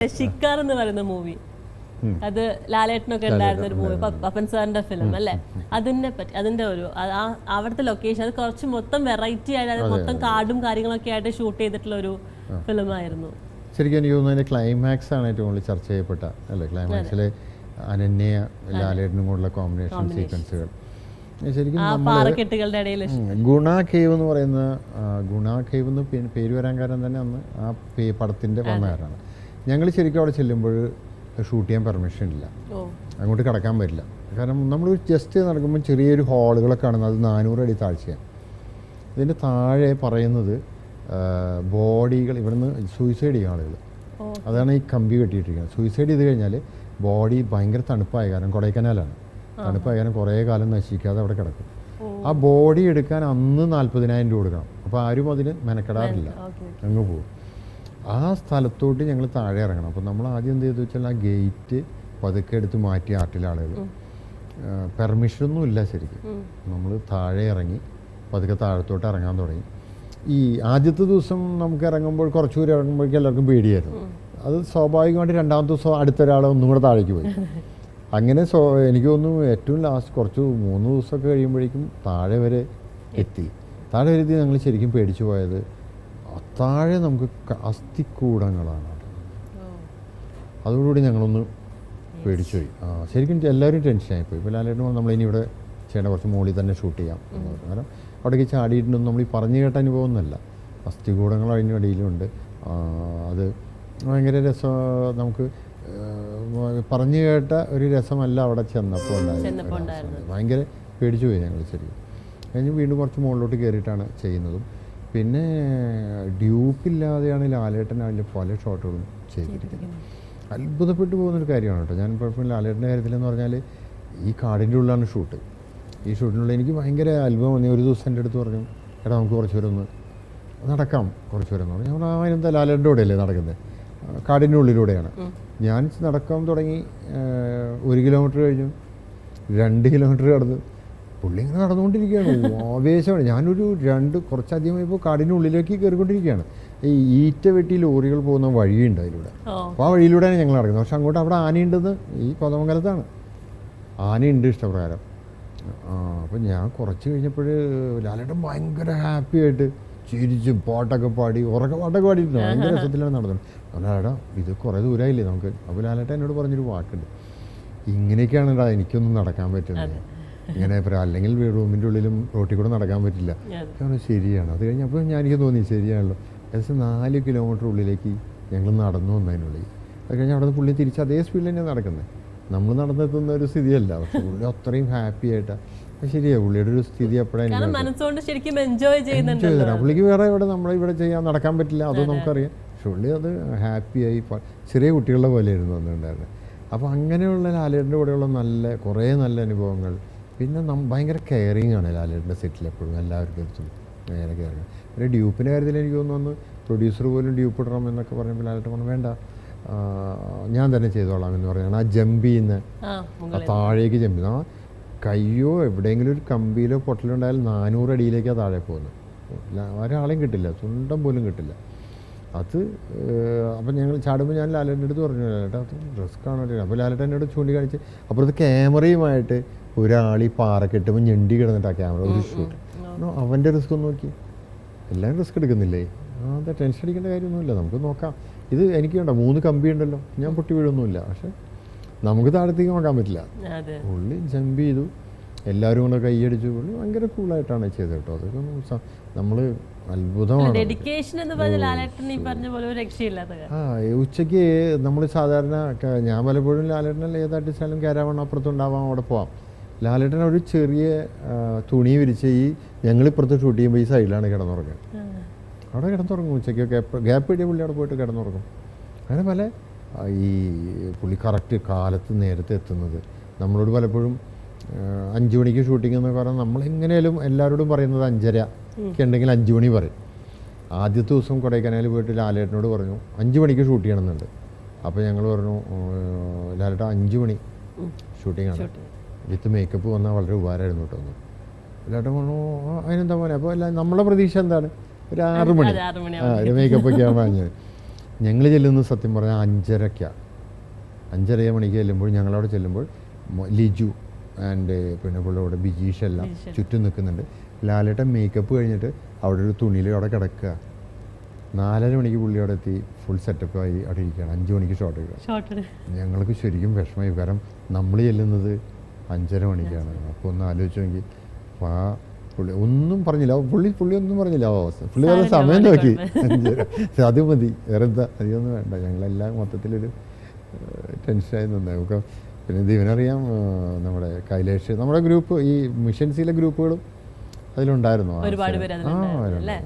ഷിക്കാർ എന്ന് പറയുന്ന മൂവി, അത് ലാലേട്ടനൊക്കെ ഉണ്ടായിരുന്ന ഒരു മൂവി, പപ്പൻ സാറിന്റെ ഫിലിം അല്ലേ? അതിനെ പറ്റി, അതിന്റെ ഒരു അവിടുത്തെ ലൊക്കേഷൻ അത് കുറച്ച് മൊത്തം വെറൈറ്റി ആയിട്ട്, അത് മൊത്തം കാടും കാര്യങ്ങളൊക്കെ ആയിട്ട് ഷൂട്ട് ചെയ്തിട്ടുള്ള ഒരു ഫിലിമായിരുന്നു. ശരിക്കും എനിക്ക് തോന്നുന്നു അതിന്റെ ക്ലൈമാക്സ് ആണ് ഏറ്റവും കൂടുതൽ ചർച്ച ചെയ്യപ്പെട്ട അല്ലേ? ക്ലൈമാക്സിലെ അനന്യ ലാലേട്ടനും കൂടെയുള്ള കോമ്പിനേഷൻ സീക്വൻസുകൾ ശരിക്കും പാറക്കെട്ടുകളുടെ ഇടയിൽ ഗുണ കേവ് എന്ന് പറയുന്ന ഗുണ കേവ് എന്ന് പേര് വരാൻ കാരണം തന്നെ അന്ന് ആ പടത്തിൻ്റെ വന്നകാരാണ്. ഞങ്ങൾ ശരിക്കും അവിടെ ചെല്ലുമ്പോൾ ഷൂട്ട് ചെയ്യാൻ പെർമിഷൻ ഇല്ല, അങ്ങോട്ട് കടക്കാൻ പറ്റില്ല. കാരണം നമ്മൾ ജസ്റ്റ് നടക്കുമ്പോൾ ചെറിയൊരു ഹാളുകളൊക്കെ കാണുന്നത്, അത് 400 അടി താഴ്ചയാണ്. ഇതിൻ്റെ താഴെ പറയുന്നത് ബോഡികൾ ഇവിടുന്ന് സൂയിസൈഡ് ചെയ്യും ആളുകൾ, അതാണ് ഈ കമ്പി കെട്ടിയിട്ടിരിക്കുന്നത്. സൂയിസൈഡ് ചെയ്ത് കഴിഞ്ഞാൽ ബോഡി ഭയങ്കര തണുപ്പായ കാരണം, കൊടൈക്കനാലാണ്, തണുപ്പായ കാരണം കുറേ കാലം നശിക്കാതെ അവിടെ കിടക്കും. ആ ബോഡി എടുക്കാൻ അന്ന് 40,000 രൂപ കൊടുക്കണം. അപ്പോൾ ആരും അതിന് മെനക്കെടാറില്ല, അങ്ങ് പോകും. ആ സ്ഥലത്തോട്ട് ഞങ്ങൾ താഴെ ഇറങ്ങണം. അപ്പോൾ നമ്മൾ ആദ്യം എന്ത് ചെയ്തു വെച്ചാൽ ആ ഗേറ്റ് പതുക്കെ എടുത്ത് മാറ്റി ആർട്ടിലെ ആളുകൾ, പെർമിഷനൊന്നും ഇല്ല ശരിക്കും. നമ്മൾ താഴെ ഇറങ്ങി പതുക്കെ താഴത്തോട്ട് ഇറങ്ങാൻ തുടങ്ങി. ഈ ആദ്യത്തെ ദിവസം നമുക്ക് ഇറങ്ങുമ്പോൾ കുറച്ച് ദൂരം ഇറങ്ങുമ്പോഴേക്കും എല്ലാവർക്കും പേടിയായിരുന്നു. അത് സ്വാഭാവികമായിട്ട് രണ്ടാമത്തെ ദിവസം അടുത്തൊരാൾ ഒന്നും കൂടെ താഴേക്ക് പോയി. അങ്ങനെ എനിക്ക് തോന്നുന്നു ഏറ്റവും ലാസ്റ്റ് കുറച്ച് 3 ദിവസമൊക്കെ കഴിയുമ്പോഴേക്കും താഴെ വരെ എത്തി. താഴെ വരെ എത്തി ഞങ്ങൾ ശരിക്കും പേടിച്ചു പോയത്, താഴെ നമുക്ക് അസ്ഥിക്കൂടങ്ങളാണ്. അതോടുകൂടി ഞങ്ങളൊന്ന് പേടിച്ചു പോയി. ശരിക്കും എല്ലാവരും ടെൻഷനായിപ്പോയി. ഇപ്പോൾ ലാലേട്ടൻ നമ്മളിനി ഇവിടെ ചെയ്യേണ്ട കുറച്ച് മുകളിൽ തന്നെ ഷൂട്ട് ചെയ്യാം എന്ന് പറഞ്ഞു. കാരണം അവിടേക്ക് ചാടിയിട്ടുണ്ടെന്ന് നമ്മൾ ഈ പറഞ്ഞു കേട്ട അനുഭവം ഒന്നുമല്ല, അസ്ഥികൂടങ്ങൾ അതിൻ്റെ ഇടയിലുണ്ട്. അത് ഭയങ്കര രസം, നമുക്ക് പറഞ്ഞു കേട്ട ഒരു രസമല്ല അവിടെ ചെന്നപ്പോൾ ഉണ്ടായിരുന്നത്. ഭയങ്കര പേടിച്ചു പോയി ഞങ്ങൾ ശരിക്കും. കഴിഞ്ഞ് വീണ്ടും കുറച്ച് മുകളിലോട്ട് കയറിയിട്ടാണ് ചെയ്യുന്നതും. പിന്നെ ഡ്യൂപ്പില്ലാതെയാണ് ലാലേട്ടൻ അതിൽ പല ഷോട്ടുകളും ചെയ്തിരിക്കുന്നത്. അത്ഭുതപ്പെട്ടു പോകുന്നൊരു കാര്യമാണ് കേട്ടോ. ഞാൻ ഇപ്പോൾ ലാലേട്ടൻ്റെ കാര്യത്തിലെന്ന് പറഞ്ഞാൽ ഈ കാടിൻ്റെ ഉള്ളിലാണ് ഷൂട്ട്. ഈ ഷൂട്ടിനുള്ള എനിക്ക് ഭയങ്കര അത്ഭുതം തോന്നി. ഒരു ദിവസം എൻ്റെ അടുത്ത് പറഞ്ഞു, എടാ നമുക്ക് കുറച്ച് പേര് ഒന്ന് നടക്കാം, കുറച്ച് പേരെന്ന് പറഞ്ഞു. നമ്മൾ അതിനെന്താ ലാലേട്ടൻ്റെ കൂടെയല്ലേ നടക്കുന്നത്, കാടിൻ്റെ ഉള്ളിലൂടെയാണ്. ഞാൻ നടക്കാൻ തുടങ്ങി. 1 കിലോമീറ്റർ കഴിഞ്ഞു, 2 കിലോമീറ്റർ കടന്നു. പുള്ളി ഇങ്ങനെ നടന്നുകൊണ്ടിരിക്കുകയാണ്, ആവേശമാണ്. ഞാനൊരു കുറച്ചധികമായിപ്പോൾ കാടിൻ്റെ ഉള്ളിലേക്ക് കയറിക്കൊണ്ടിരിക്കുകയാണ്. ഈ ഈറ്റ വെട്ടി ലോറികൾ പോകുന്ന വഴിയുണ്ട് അതിലൂടെ. അപ്പോൾ ആ വഴിയിലൂടെയാണ് ഞങ്ങൾ നടക്കുന്നത്. പക്ഷെ അങ്ങോട്ട് അവിടെ ആനയുണ്ടെന്ന്, ഈ കൊതമംഗലത്താണ് ആനയുണ്ട് ഇഷ്ടപ്രകാരം. അപ്പോൾ ഞാൻ കുറച്ച് കഴിഞ്ഞപ്പോൾ ലാലേട്ടൻ ഭയങ്കര ഹാപ്പി ആയിട്ട് ചിരിച്ച് പാട്ടൊക്കെ പാടി, ഉറക്ക പാട്ടൊക്കെ പാടിയിട്ടുണ്ട്. ഭയങ്കര രസത്തിലാണ് നടന്നത്. ലാലേട്ടാ ഇത് കുറേ ദൂരമായില്ലേ നമുക്ക്. അപ്പോൾ ലാലേട്ടൻ എന്നോട് പറഞ്ഞൊരു വാക്കുണ്ട്, ഇങ്ങനെയൊക്കെയാണ് എനിക്കൊന്നും നടക്കാൻ പറ്റുന്നത്, ഇങ്ങനെ അല്ലെങ്കിൽ റൂമിൻ്റെ ഉള്ളിലും റോട്ടിൽ കൂടെ നടക്കാൻ പറ്റില്ല. ശരിയാണ്. അത് കഴിഞ്ഞപ്പോൾ എനിക്ക് തോന്നി ശരിയാണല്ലോ. ഏകദേശം 4 കിലോമീറ്റർ ഉള്ളിലേക്ക് ഞങ്ങൾ നടന്നു വന്നതിനുള്ളിൽ. അത് കഴിഞ്ഞാൽ അവിടെ നിന്ന് പുള്ളി തിരിച്ച് അതേ സ്പീഡിൽ തന്നെയാണ് നടക്കുന്നത്. നമ്മൾ നടന്നെത്തുന്ന ഒരു സ്ഥിതിയല്ല, പക്ഷെ പുള്ളി അത്രയും ഹാപ്പി ആയിട്ടാണ്. ശരിയാണ്, പുള്ളിയുടെ ഒരു സ്ഥിതി എപ്പോഴാണ് പുള്ളിക്ക് വേറെ ഇവിടെ നമ്മളിവിടെ ചെയ്യാൻ നടക്കാൻ പറ്റില്ല, അതും നമുക്കറിയാം. പക്ഷെ പുള്ളി അത് ഹാപ്പിയായി ചെറിയ കുട്ടികളുടെ പോലെയായിരുന്നു വന്നിട്ടുണ്ടായിരുന്നത്. അപ്പോൾ അങ്ങനെയുള്ള ലാലേട്ടൻ്റെ കൂടെയുള്ള കുറേ നല്ല അനുഭവങ്ങൾ. പിന്നെ ഭയങ്കര കെയറിങ് ആണ് ലാലേട്ടൻ്റെ സെറ്റിൽ എപ്പോഴും, എല്ലാവർക്കും എടുത്തും ഭയങ്കര കെയറിങ്. പിന്നെ ഡ്യൂപ്പിൻ്റെ കാര്യത്തിൽ എനിക്ക് തോന്നുന്നു പ്രൊഡ്യൂസർ പോലും ഡ്യൂപ്പ് ഇടണം എന്നൊക്കെ പറഞ്ഞപ്പോൾ ലാലേട്ടൻ പറഞ്ഞു വേണ്ട, ഞാൻ തന്നെ ചെയ്തോളാം എന്ന് പറഞ്ഞാണ് ആ ജമ്പ് ചെയ്യുന്ന, ആ താഴേക്ക് ജമ്പ് ചെയ്യുന്ന, ആ കയ്യോ എവിടെയെങ്കിലും ഒരു കമ്പിയിലോ പൊട്ടലോ ഉണ്ടായാൽ 400 അടിയിലേക്കാണ് താഴെ പോകുന്നത്. ഒരാളെയും കിട്ടില്ല, ചുണ്ടം പോലും കിട്ടില്ല. അത് അപ്പം ഞങ്ങൾ ചാടുമ്പോൾ ഞാൻ ലാലേട്ടൻ്റെ അടുത്ത് പറഞ്ഞു, ലാലേട്ടാ അത് റിസ്ക് ആണോ? അപ്പോൾ ലാലേട്ടൻ എന്നോട് ചൂണ്ടിക്കാണിച്ച് അപ്പുറത്ത് ക്യാമറയുമായിട്ട് ഒരാൾ ഈ പാറ കെട്ടുമ്പോൾ ഞെണ്ടി കിടന്നിട്ട് ആ ക്യാമറ ഒരു ഷൂട്ട്. അവൻ്റെ റിസ്ക് ഒന്ന് നോക്കി, എല്ലാവരും റിസ്ക് എടുക്കുന്നില്ലേ? അതെ, ടെൻഷൻ അടിക്കേണ്ട കാര്യമൊന്നുമില്ല, നമുക്ക് നോക്കാം. ഇത് എനിക്ക് വേണ്ട, 3 കമ്പി ഉണ്ടല്ലോ, ഞാൻ പൊട്ടി വീഴൊന്നുമില്ല. പക്ഷെ നമുക്ക് താഴത്തേക്ക് നോക്കാൻ പറ്റില്ല. പുള്ളി ജമ്പ് ചെയ്തു, എല്ലാവരും കൂടെ കൈയടിച്ചു. പുള്ളി ഭയങ്കര കൂളായിട്ടാണ് ചെയ്തത് കേട്ടോ. അതൊക്കെ നമ്മൾ അത്ഭുതമാണ്. ഉച്ചയ്ക്ക് നമ്മൾ സാധാരണ ഞാൻ പലപ്പോഴും ലാലേട്ടൻ ഏതാട്ടിച്ചാലും കയറാവണ്ണം അപ്പുറത്തുണ്ടാവാം, അവിടെ പോവാം. ലാലേട്ടൻ ഒരു ചെറിയ തുണി വിരിച്ച് ഞങ്ങളിപ്പുറത്ത് ഷൂട്ട് ചെയ്യുമ്പോൾ ഈ സൈഡിലാണ് കിടന്നുറങ്ങുക. അവിടെ കിടന്നുറങ്ങും ഉച്ചയ്ക്കൊക്കെ, ഗ്യാപ്പ് കിട്ടിയ പുള്ളി അവിടെ പോയിട്ട് കിടന്നുറങ്ങും. അങ്ങനെ പല ഈ പുള്ളി കറക്റ്റ് കാലത്ത് നേരത്തെ എത്തുന്നത്. നമ്മളോട് പലപ്പോഴും 5 മണിക്ക് ഷൂട്ടിംഗ് എന്നൊക്കെ പറഞ്ഞാൽ നമ്മളെങ്ങനെയാലും എല്ലാവരോടും പറയുന്നത് 5:30 ഒക്കെ ഉണ്ടെങ്കിൽ 5 മണി പറയും. ആദ്യത്തെ ദിവസം കൊടൈക്കനാലിൽ പോയിട്ട് ലാലേട്ടനോട് പറഞ്ഞു 5 മണിക്ക് ഷൂട്ട് ചെയ്യണമെന്നുണ്ട്. അപ്പോൾ ഞങ്ങൾ പറഞ്ഞു ലാലേട്ട 5 മണി ഷൂട്ടിങ്ങാണ്, വിത്ത് മേക്കപ്പ് വന്നാൽ വളരെ ഉപകാരമായിരുന്നു കേട്ടോ. ലാലേട്ടൻ പറഞ്ഞു അതിനെന്താ പോലെ. അപ്പോൾ നമ്മളെ പ്രതീക്ഷ എന്താണ്, ഒരു 6 മണി, ഒരു മേക്കപ്പൊക്കെ ആകുമ്പോൾ. ഞങ്ങൾ ചെല്ലുന്നത് സത്യം പറഞ്ഞാൽ 5:30 5:30 മണിക്ക് ചെല്ലുമ്പോൾ ഞങ്ങളവിടെ ചെല്ലുമ്പോൾ ലിജു ആൻഡ് പിന്നെ പുള്ളിയോടെ ബിജീഷ് എല്ലാം ചുറ്റും നിൽക്കുന്നുണ്ട്. ലാലേട്ടൻ മേക്കപ്പ് കഴിഞ്ഞിട്ട് അവിടെ ഒരു തുണിയിൽ അവിടെ കിടക്കുക. 4:30 മണിക്ക് പുള്ളി അവിടെ എത്തി ഫുൾ സെറ്റപ്പായി അവിടെ ഇരിക്കുകയാണ്. 5 മണിക്ക് ഷോട്ട് എടുക്കുക. ഞങ്ങൾക്ക് ശരിക്കും വിഷമമായി, കാരണം നമ്മൾ ചെല്ലുന്നത് 5:30 മണിക്കാണ്. അപ്പോൾ ഒന്ന് ആലോചിച്ച് നോക്കി. അപ്പോൾ ആ പുള്ളി ഒന്നും പറഞ്ഞില്ല, പുള്ളി ഒന്നും പറഞ്ഞില്ല. പുള്ളി വേറെ സമയം നോക്കി 5:30 അത് മതി, വേറെ എന്താ അധികമൊന്നും വേണ്ട. ഞങ്ങളെല്ലാം മൊത്തത്തിലൊരു ടെൻഷനായി നിന്നത്. നമുക്ക് പിന്നെ ഇതിനറിയാം നമ്മുടെ കൈലേഷ്, നമ്മുടെ ഗ്രൂപ്പ് ഈ മിഷൻസിലെ ഗ്രൂപ്പുകളും അതിലുണ്ടായിരുന്നു. ഒരുപാട് പേര് അതിലുണ്ടായിരുന്നു അല്ലേ?